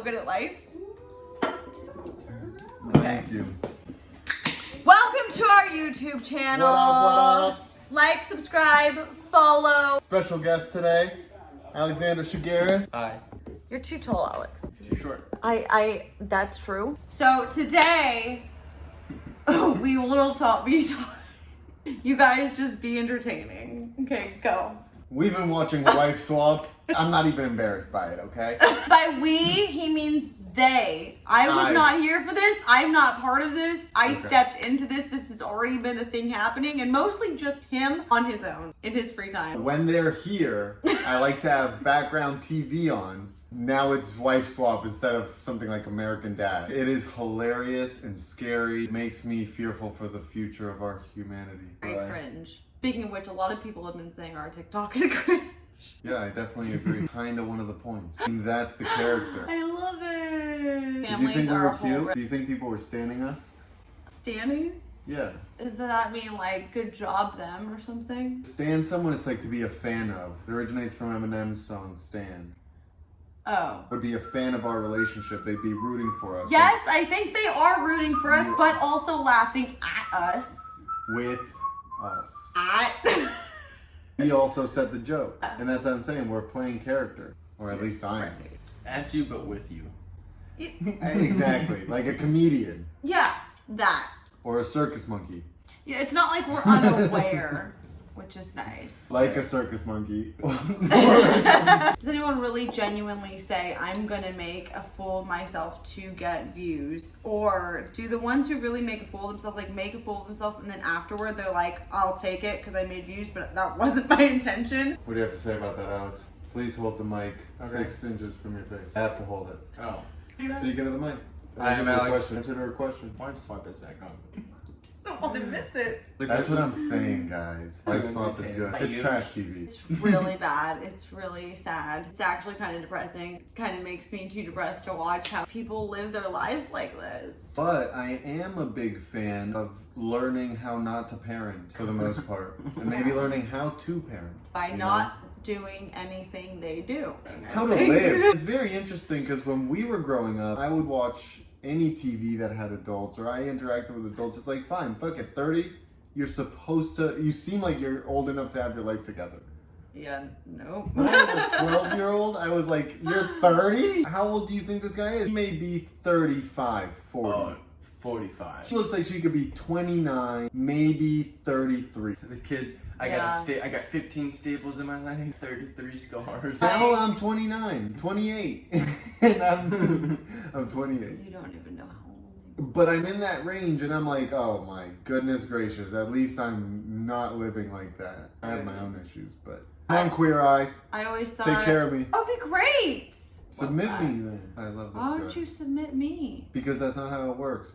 good at life. Thank you. Welcome to our YouTube channel. What up? Like, subscribe, follow. Special guest today, Alexander Shigaris. Hi. You're too tall, Alex. Too short. That's true. So today, we will talk. You guys just be entertaining. Okay, go. We've been watching Wife Swap. I'm not even embarrassed by it, okay? By we, he means they. I was not here for this. I'm not part of this. I stepped into this. This has already been a thing happening, and mostly just him on his own in his free time. When they're here, I like to have background TV on. Now it's Wife Swap instead of something like American Dad. It is hilarious and scary. It makes me fearful for the future of our humanity. Very cringe. Speaking of which, a lot of people have been saying our TikTok is cringe. Yeah, I definitely agree. Kinda one of the points. And that's the character. I love it. Did you think we Families are were a whole cute? Do you think people were standing us? standing? Yeah. Does that mean like good job them or something? Stand someone is like to be a fan of. It originates from Eminem's song Stan. Oh. Would be a fan of our relationship. They'd be rooting for us. Yes, I think they are rooting for us, but also laughing at us. With us. At. He also said the joke. And that's what I'm saying. We're playing character. Or at least I am. At you, but with you. Exactly. Like a comedian. Yeah, that. Or a circus monkey. Yeah, it's not like we're unaware, which is nice. Like a circus monkey. Does anyone really genuinely say, I'm gonna make a fool of myself to get views? Or do the ones who really make a fool of themselves, like make a fool of themselves and then afterward they're like, I'll take it because I made views, but that wasn't my intention? What do you have to say about that, Alex? Please hold the mic 6 inches from your face. I have to hold it. Oh. Speaking of the mic. I am Alex. Answer her question. Wife Swap is back on. Just don't want to miss it. That's what I'm saying, guys. Wife Swap is good. It's trash TV. It's really bad. It's really sad. It's actually kind of depressing. Kind of makes me too depressed to watch how people live their lives like this. But I am a big fan of learning how not to parent for the most part. And maybe learning how to parent. By you not doing anything they do. How to live. It's very interesting because when we were growing up, I would watch any TV that had adults or I interacted with adults. It's like, fine, fuck it, 30, you're supposed to, you seem like you're old enough to have your life together. Yeah, no. When I was a 12-year-old, I was like, you're 30? How old do you think this guy is? He may be 35, 40. 45. She looks like she could be 29, maybe 33. The kids, I got 15 staples in my leg, 33 scars. Now I'm 29, 28. And I'm 28. You don't even know how old. But I'm in that range and I'm like, oh my goodness gracious, at least I'm not living like that. I have my own issues, but come on, Queer Eye, I always thought. take care of me. That would be great. Submit me then. I love those Why guys. don't you submit me? Because that's not how it works.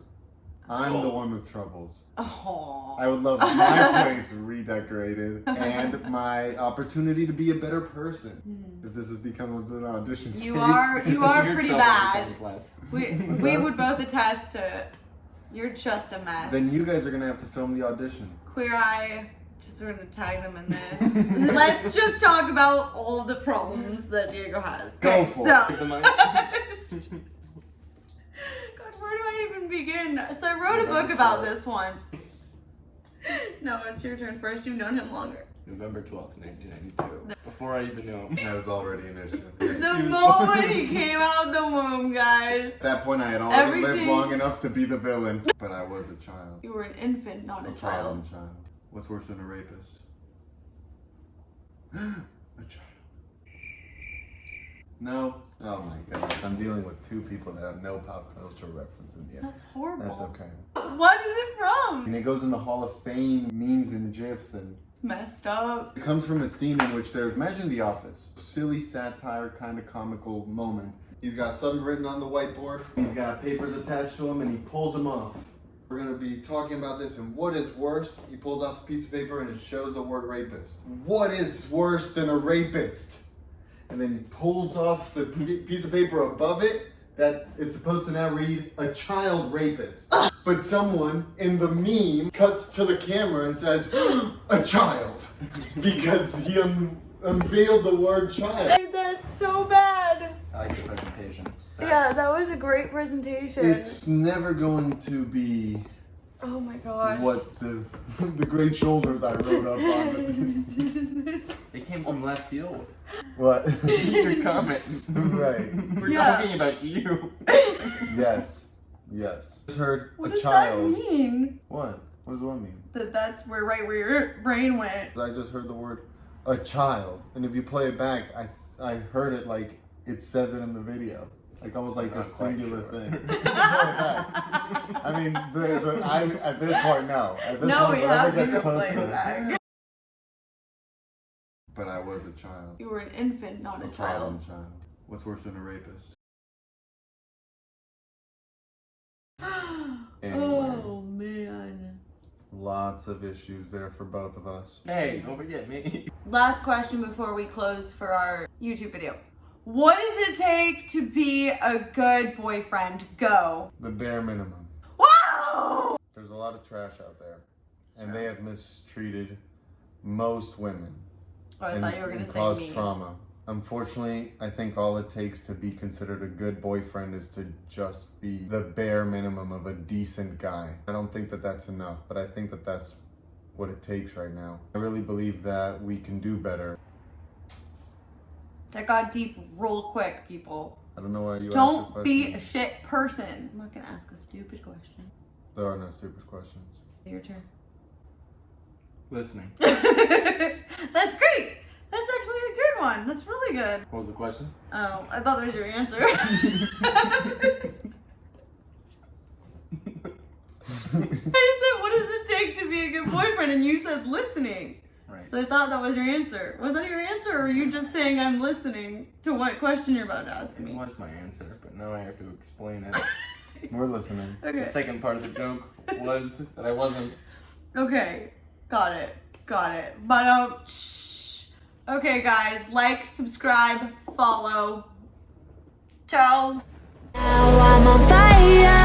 I'm the one with troubles. Oh. I would love my place redecorated and my opportunity to be a better person. If this has become an audition. You tape. are Your pretty trouble bad. becomes less. We would both attest to it. You're just a mess. Then you guys are gonna have to film the audition. Queer Eye, just we're gonna tag them in this. Let's just talk about all the problems that Diego has. Go Okay, for so, Give the mic. God, where do I even begin? So I wrote a book about this once. No, it's your turn first. You've known him longer. November 12th, 1992. Before I even knew him. I was already an issue. The moment he came out of the womb, guys. At that point, I had already lived Everything- long enough to be the villain. But I was a child. You were an infant, not a A problem child. child. What's worse than a rapist? A child. No. Oh my goodness. I'm dealing with two people that have no pop culture reference in yet. That's horrible. That's okay. What is it from? And it goes in the Hall of Fame memes and GIFs and Messed up. it comes from a scene in which there's, imagine The Office, silly satire kind of comical moment. He's got something written on the whiteboard. He's got papers attached to him and he pulls them off. We're gonna be talking about this and what is worse? He pulls off a piece of paper and it shows the word rapist. What is worse than a rapist? And then he pulls off the piece of paper above it that is supposed to now read a child rapist. But someone in the meme cuts to the camera and says, a child. Because he unveiled the word child. That's so bad. I like the presentation. Yeah, that was a great presentation. It's never going to be oh my gosh. what the great shoulders I wrote up on. They came from left field. What? Your comment. Right. We're Yeah. talking about you. Yes. Yes. Just heard What a does child. that mean? What? What does one mean? That's right where your brain went. I just heard the word a child, and if you play it back, I heard it like it says it in the video, like almost like a Not quite singular sure. thing. I mean, I at this point no. At this No, point, we whatever have gets to play posted. it back. But I was a child. You were an infant, not a problem child. child. What's worse than a rapist? Anyway. Oh man. Lots of issues there for both of us. Hey, don't forget me. Last question before we close for our YouTube video. What does it take to be a good boyfriend? Go. The bare minimum. Wow! There's a lot of trash out there, and they have mistreated most women. Oh, I thought you were gonna say cause me. trauma. Unfortunately, I think all it takes to be considered a good boyfriend is to just be the bare minimum of a decent guy. I don't think that that's enough, but I think that that's what it takes right now. I really believe that we can do better. That got deep real quick, people. I don't know why you asked the Don't question. be a shit person. I'm not gonna ask a stupid question. There are no stupid questions. Your turn. Listening. That's great. That's actually a good one. That's really good. What was the question? Oh, I thought that was your answer. I said, what does it take to be a good boyfriend? And you said listening. Right. So I thought that was your answer. Was that your answer, or are you just saying I'm listening to what question you're about to ask It me? was my answer, but now I have to explain it. We're listening. Okay. The second part of the joke was that I wasn't. Okay. Got it. But shh. Okay, guys, like, subscribe, follow. Ciao. Now I'm on fire.